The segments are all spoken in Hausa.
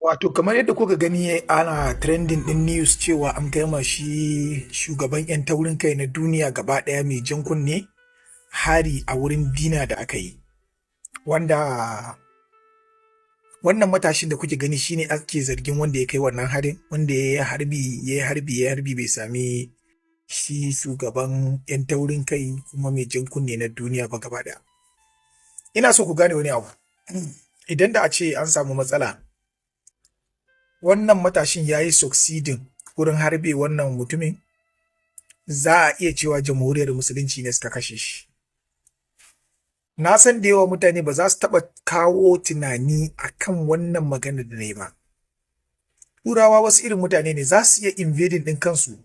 Wato kamar yadda kuka gani ana trending din news cewa an kai ma shi shugaban 'yan taurin kai na duniya gaba ɗaya mai jan kunne hari a wurin dina da aka yi. Wanda wannan matashin da kuke gani shine ake zargin wanda ya kai wannan harin, wanda ya yi harbi bai sami shi shugaban 'yan taurin kai kuma mai jan kunne na duniya ba gaba ɗaya. Ina so ku gane wani abu. Idan da a ce an samu matsala, wannan matashin ya yi succeeding wurin harbe wannan mutumin, za a iya cewa jamhuriyar musulunci ne suka kashe shi. Na san da yawa mutane ba za su taɓa kawo tunani akan wannan magana da na yi ba. Turawa wasu irin mutane ne, za su iya invading ɗin kansu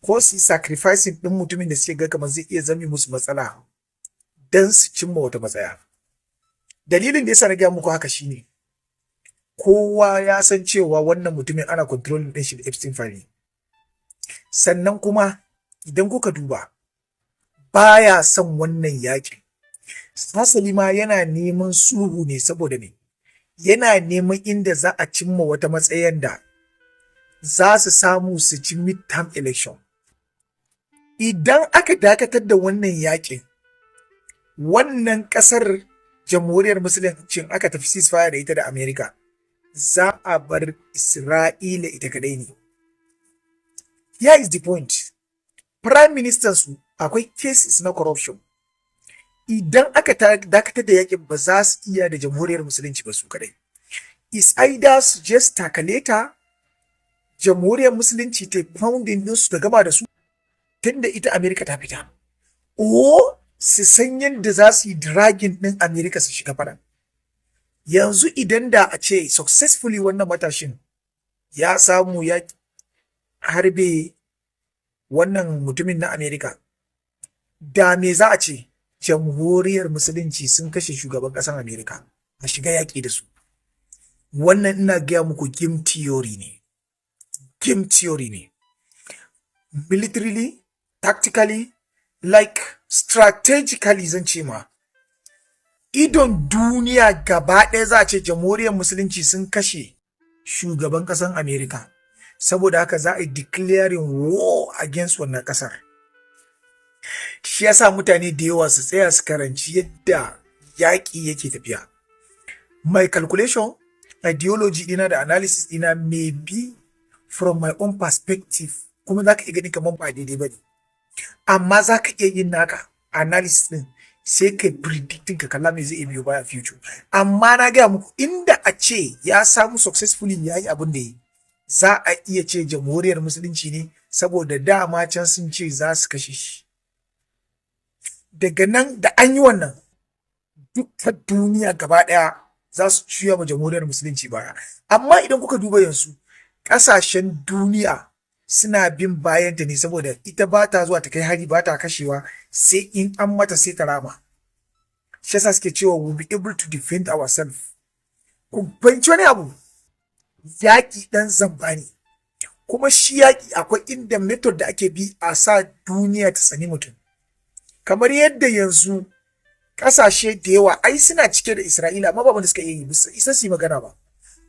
ko su yi sacrificing ɗin mutumin da suke ga kamar zai iya zame musu matsala don su cimma wata matsaya. Dalilin da yasa na gaya muku haka shine kowa ya san cewa wannan mutumin ana controlling ɗin shi da Epstein file. Sannan kuma idan kuka duba baya son wannan yakin. Hasali ma yana neman sulhu ne saboda ne yana neman inda za a cimma wata matsayin da za su samu su ci midterm election. Idan aka dakatar da wannan yakin, wannan ƙasar jamhuriyar musuluncin aka tafi ceasefire da ita da Amerika, za a bar Isra'ila ita kadai ne. Here is the point. Prime Minister su akwai cases na corruption. Idan aka dakatar da yakin ba za su iya da jamhuriyar musulunci ba su kadai. Is either su just takale ta, jamhuriyar musulunci ta pounding din su ta gama da su tunda ita Amerika ta fita. O su san yadda za su yi dragging din Amerika su shiga faɗan. Yanzu idan da a ce successfully wannan matashin ya samu ya harbe wannan mutumin na Amerika, da me za a ce jamhuriyar musulunci sun kashe shugaban ƙasar Amerika a shiga yaƙi da su. Wannan ina gaya muku game theory ne. Game theory ne. Militarily, tactically, like strategically zan ce ma. Idon duniya gaba ɗaya za a ce jamhuriyar musulunci sun kashe shugaban ƙasar Amerika. Saboda haka za a yi declaring war against wannan ƙasar. Shi yasa mutane da yawa su tsaya su karanci yadda yaƙi yake tafiya. My calculation, ideology ɗina da analysis ɗina may be from my own perspective, kuma za ka iya gani kamar ba daidai ba ne. Amma za ka iya yin naka analysis ɗin sai kai predicting ka kalla me zai iya biyo baya future. Amma na gaya muku inda a ce ya samu successfully ya yi abin da yi, za a iya ce jamhuriyar musulunci ne saboda dama can sun ce za su kashe shi. Daga nan da an yi wannan, dukkan duniya gaba ɗaya za su juya ma jamhuriyar musulunci baya. Amma idan kuka duba yanzu, ƙasashen duniya suna bin bayanta ne saboda ita ba ta zuwa ta kai hari, ba ta kashewa, sai in an mata sai ta rama. Shi yasa suke cewa we'll be able to defend ourselves. Ku fahimci wani abu, yaƙi ɗan zamba ne. Kuma shi yaƙi akwai inda method da ake bi a sa duniya ta tsani mutum. Kamar yadda yanzu ƙasashe da yawa ai suna cike da Isra'ila, amma ba wanda suka iya yi, isa su yi magana ba.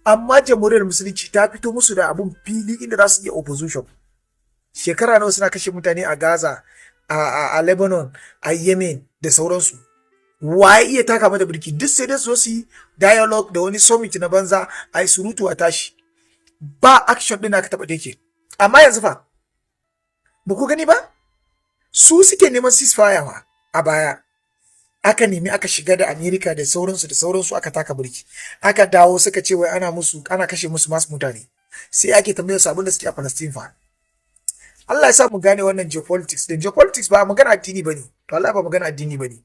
Amma jamhuriyar musulunci ta fito musu da abun fili inda za su iya opposition. Shekara nawa suna kashe mutane a Gaza, a Lebanon, a Yemen da sauransu. Waye iya taka mata birki? Duk sai dai su yi dialogue da wani summit na banza, a yi surutu a tashi. Ba action ɗin aka taɓa take. Amma yanzu fa, ba ku gani ba? Su suke neman ceasefire a baya. Aka nemi aka shiga da Amerika da sauransu aka taka birki. Aka dawo suka ce wai ana kashe musu masu mutane. Sai ake tambayar su abin da suke a Palestine fa. Allah ya sa mu gane wannan geopolitics din. Geopolitics ba magana addini bane. To Allah ba magana addini bane.